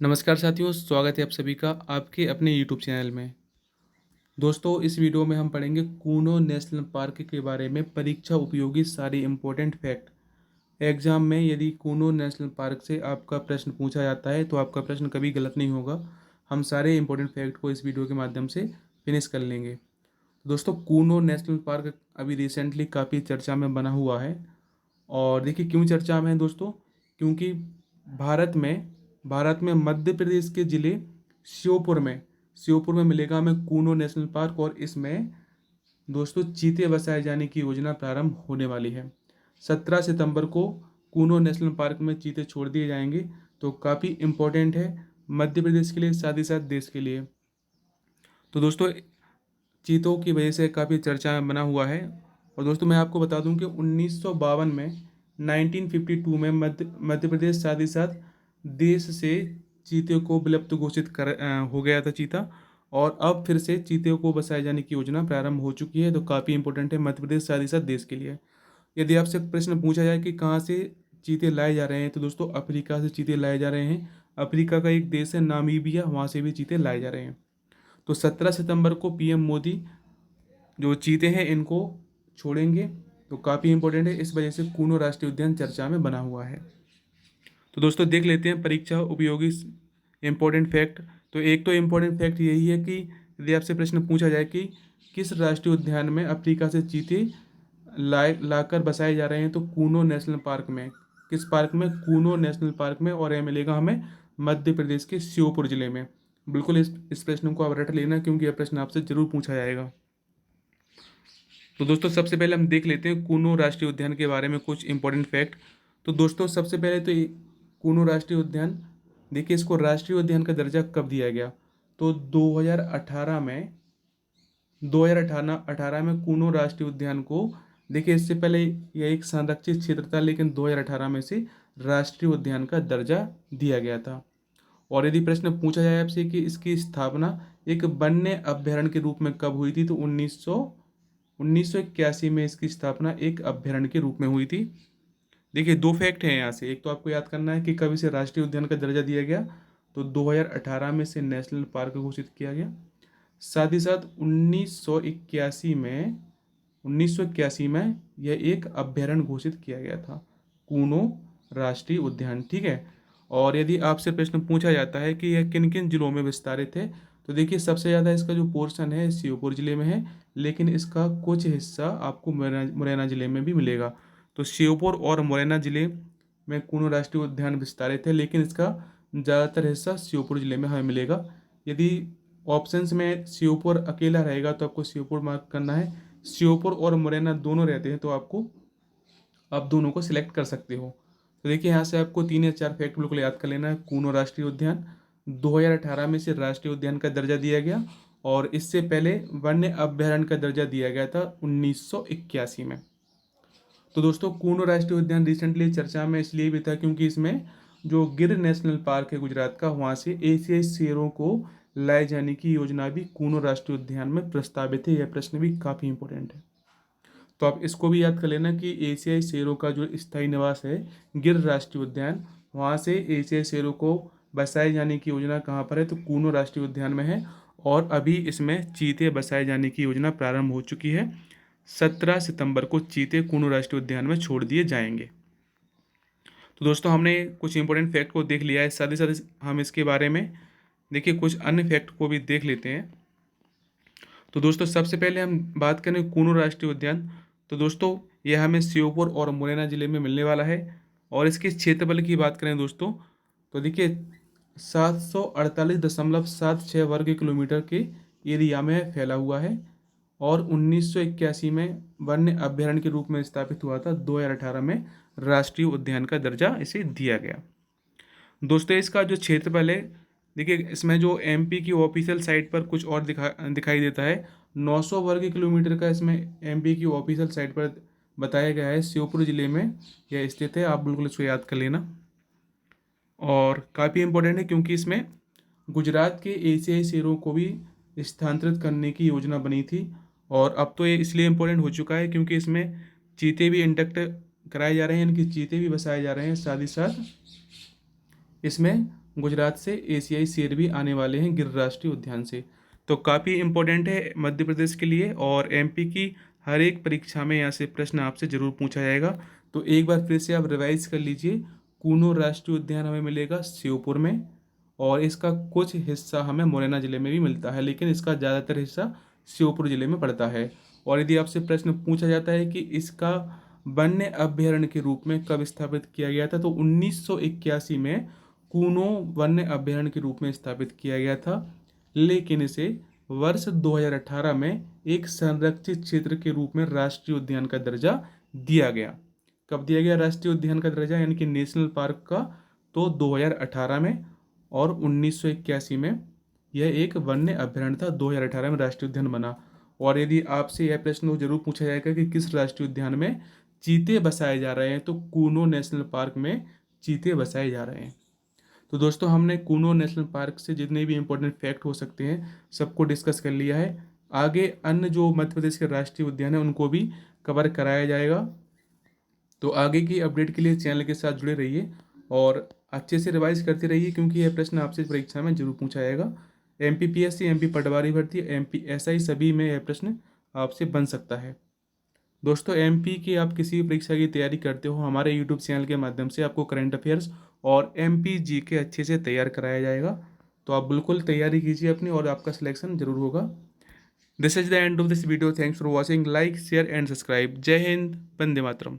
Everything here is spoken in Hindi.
नमस्कार साथियों, स्वागत है आप सभी का आपके अपने यूट्यूब चैनल में। दोस्तों, इस वीडियो में हम पढ़ेंगे कूनो नेशनल पार्क के बारे में परीक्षा उपयोगी सारे इम्पोर्टेंट फैक्ट। एग्जाम में यदि कूनो नेशनल पार्क से आपका प्रश्न पूछा जाता है तो आपका प्रश्न कभी गलत नहीं होगा। हम सारे इम्पोर्टेंट फैक्ट को इस वीडियो के माध्यम से फिनिश कर लेंगे। दोस्तों, कूनो नेशनल पार्क अभी रिसेंटली काफ़ी चर्चा में बना हुआ है। और देखिए क्यों चर्चा में है दोस्तों, क्योंकि भारत में भारत में मध्य प्रदेश के ज़िले श्योपुर में मिलेगा हमें कूनो नेशनल पार्क। और इसमें दोस्तों चीते बसाए जाने की योजना प्रारंभ होने वाली है। 17 सितंबर को कूनो नेशनल पार्क में चीते छोड़ दिए जाएंगे। तो काफ़ी इम्पोर्टेंट है मध्य प्रदेश के लिए, साथ ही साथ देश के लिए। तो दोस्तों, चीतों की वजह से काफ़ी चर्चा में बना हुआ है। और दोस्तों, मैं आपको बता दूं कि 1952 में 1952 में मध्य प्रदेश साथ ही साथ देश से चीते को विलुप्त घोषित हो गया था चीता। और अब फिर से चीते को बसाए जाने की योजना प्रारंभ हो चुकी है। तो काफ़ी इंपॉर्टेंट है मध्य प्रदेश साथ ही साथ देश के लिए। यदि आपसे प्रश्न पूछा जाए कि कहाँ से चीते लाए जा रहे हैं, तो दोस्तों अफ्रीका से चीते लाए जा रहे हैं। अफ्रीका का एक देश है नामीबिया, वहाँ से भी चीते लाए जा रहे हैं। तो 17 सितंबर को पीएम मोदी जो चीते हैं इनको छोड़ेंगे। तो काफ़ी इंपॉर्टेंट है, इस वजह से कूनो राष्ट्रीय उद्यान चर्चा में बना हुआ है। तो दोस्तों देख लेते हैं परीक्षा उपयोगी इम्पोर्टेंट फैक्ट। तो एक तो इम्पोर्टेंट फैक्ट यही है कि यदि आपसे प्रश्न पूछा जाए कि किस राष्ट्रीय उद्यान में अफ्रीका से चीते लाकर बसाए जा रहे हैं, तो कूनो नेशनल पार्क में। किस पार्क में? कूनो नेशनल पार्क में। और यह मिलेगा हमें मध्य प्रदेश के श्योपुर जिले में। बिल्कुल इस प्रश्न को आप रट लेना, क्योंकि यह प्रश्न आपसे जरूर पूछा जाएगा। तो दोस्तों सबसे पहले हम देख लेते हैं कूनो राष्ट्रीय उद्यान के बारे में कुछ इंपॉर्टेंट फैक्ट। तो दोस्तों सबसे पहले तो कूनो राष्ट्रीय उद्यान, देखिए इसको राष्ट्रीय उद्यान का दर्जा कब दिया गया? तो 2018 में कूनो राष्ट्रीय उद्यान को, देखिए इससे पहले यह एक संरक्षित क्षेत्र था, लेकिन 2018 में से राष्ट्रीय उद्यान का दर्जा दिया गया था। और यदि प्रश्न पूछा जाए आपसे कि इसकी स्थापना एक वन्य अभ्यारण्य के रूप में कब हुई थी, तो 1981 में इसकी स्थापना एक अभ्यारण्य के रूप में हुई थी। देखिए दो फैक्ट हैं यहाँ से। एक तो आपको याद करना है कि कब इसे राष्ट्रीय उद्यान का दर्जा दिया गया, तो 2018 में इसे नेशनल पार्क घोषित किया गया। साथ ही साथ 1981 में यह एक अभ्यारण्य घोषित किया गया था, कूनो राष्ट्रीय उद्यान। ठीक है। और यदि आपसे प्रश्न पूछा जाता है कि यह किन किन जिलों में विस्तारित है, तो देखिए सबसे ज़्यादा इसका जो पोर्शन है श्योपुर जिले में है, लेकिन इसका कुछ हिस्सा आपको मुरैना जिले में भी मिलेगा। तो श्योपुर और मुरैना जिले में कूनो राष्ट्रीय उद्यान विस्तारित है, लेकिन इसका ज़्यादातर हिस्सा श्योपुर जिले में हमें मिलेगा। यदि ऑप्शंस में श्योपुर अकेला रहेगा तो आपको श्योपुर मार्क करना है। श्योपुर और मुरैना दोनों रहते हैं तो आप दोनों को सिलेक्ट कर सकते हो। तो देखिए यहाँ से आपको 3 या 4 फैक्ट बिल्कुल याद कर लेना है। कूनो राष्ट्रीय उद्यान 2018 में से राष्ट्रीय उद्यान का दर्जा दिया गया, और इससे पहले वन्य अभ्यारण्य का दर्जा दिया गया था 1981 में। तो दोस्तों कूनो राष्ट्रीय उद्यान रिसेंटली चर्चा में इसलिए भी था क्योंकि इसमें जो गिर नेशनल पार्क है गुजरात का, वहाँ से एशियाई शेरों को लाए जाने की योजना भी कूनो राष्ट्रीय उद्यान में प्रस्तावित है। यह प्रश्न भी काफ़ी इंपॉर्टेंट है, तो आप इसको भी याद कर लेना कि एशियाई शेरों का जो स्थायी निवास है गिर राष्ट्रीय उद्यान, वहाँ से एशियाई शेरों को बसाए जाने की योजना कहाँ पर है, तो कूनो राष्ट्रीय उद्यान में है। और अभी इसमें चीते बसाए जाने की योजना प्रारंभ हो चुकी है। 17 सितंबर को चीते कूनो राष्ट्रीय उद्यान में छोड़ दिए जाएंगे। तो दोस्तों हमने कुछ इंपॉर्टेंट फैक्ट को देख लिया है, साथ ही साथ हम इसके बारे में देखिए कुछ अन्य फैक्ट को भी देख लेते हैं। तो दोस्तों सबसे पहले हम बात करें कूनो राष्ट्रीय उद्यान। तो दोस्तों यह हमें श्योपुर और मुरैना ज़िले में मिलने वाला है। और इसके क्षेत्रफल की बात करें दोस्तों, तो देखिए 748.76 वर्ग किलोमीटर के एरिया में फैला हुआ है। और 1981 में वन्य अभ्यारण्य के रूप में स्थापित हुआ था। 2018 में राष्ट्रीय उद्यान का दर्जा इसे दिया गया। दोस्तों इसका जो क्षेत्रफल है, देखिए इसमें जो एमपी की ऑफिशियल साइट पर कुछ और दिखाई देता है। 900 वर्ग किलोमीटर का इसमें एमपी की ऑफिशियल साइट पर बताया गया है। श्योपुर जिले में यह स्थित है, आप बिल्कुल इसको याद कर लेना। और काफ़ी इंपॉर्टेंट है क्योंकि इसमें गुजरात के एशियाई शेरों को भी स्थानांतरित करने की योजना बनी थी। और अब तो ये इसलिए इम्पोर्टेंट हो चुका है क्योंकि इसमें चीते भी इंटैक्ट कराए जा रहे हैं, इनके चीते भी बसाए जा रहे हैं। साथ ही साथ इसमें गुजरात से एशियाई शेर भी आने वाले हैं गिर राष्ट्रीय उद्यान से। तो काफ़ी इम्पोर्टेंट है मध्य प्रदेश के लिए, और एमपी की हर एक परीक्षा में यहाँ से प्रश्न आपसे ज़रूर पूछा जाएगा। तो एक बार फिर से आप रिवाइज कर लीजिए। कूनो राष्ट्रीय उद्यान हमें मिलेगा श्योपुर में, और इसका कुछ हिस्सा हमें मुरैना ज़िले में भी मिलता है, लेकिन इसका ज़्यादातर हिस्सा श्योपुर ज़िले में पड़ता है। और यदि आपसे प्रश्न पूछा जाता है कि इसका वन्य अभ्यारण्य के रूप में कब स्थापित किया गया था, तो 1981 में कूनो वन्य अभ्यारण्य के रूप में स्थापित किया गया था, लेकिन इसे वर्ष 2018 में एक संरक्षित क्षेत्र के रूप में राष्ट्रीय उद्यान का दर्जा दिया गया। कब दिया गया राष्ट्रीय उद्यान का दर्जा, यानी कि नेशनल पार्क का? तो 2018 में, और 1981 में यह एक वन्य अभ्यारण्य था। 2018 में राष्ट्रीय उद्यान बना। और यदि आपसे यह प्रश्न जरूर पूछा जाएगा कि किस राष्ट्रीय उद्यान में चीते बसाए जा रहे हैं, तो कूनो नेशनल पार्क में चीते बसाए जा रहे हैं। तो दोस्तों, हमने कूनो नेशनल पार्क से जितने भी इंपॉर्टेंट फैक्ट हो सकते हैं सबको डिस्कस कर लिया है। आगे अन्य जो मध्य प्रदेश के राष्ट्रीय उद्यान है उनको भी कवर कराया जाएगा। तो आगे की अपडेट के लिए चैनल के साथ जुड़े रहिए और अच्छे से रिवाइज करते रहिए, क्योंकि यह प्रश्न आपसे परीक्षा में जरूर पूछा जाएगा। एमपीपीएससी, एमपी पटवारी भर्ती, एमपीएसआई सभी में यह प्रश्न आपसे बन सकता है। दोस्तों, एमपी की आप किसी भी परीक्षा की तैयारी करते हो, हमारे यूट्यूब चैनल के माध्यम से आपको करंट अफेयर्स और एमपी जीके अच्छे से तैयार कराया जाएगा। तो आप बिल्कुल तैयारी कीजिए अपनी, और आपका सिलेक्शन जरूर होगा। This is the end of this video. Thanks for watching. Like, share and subscribe. जय हिंद, वंदे मातरम।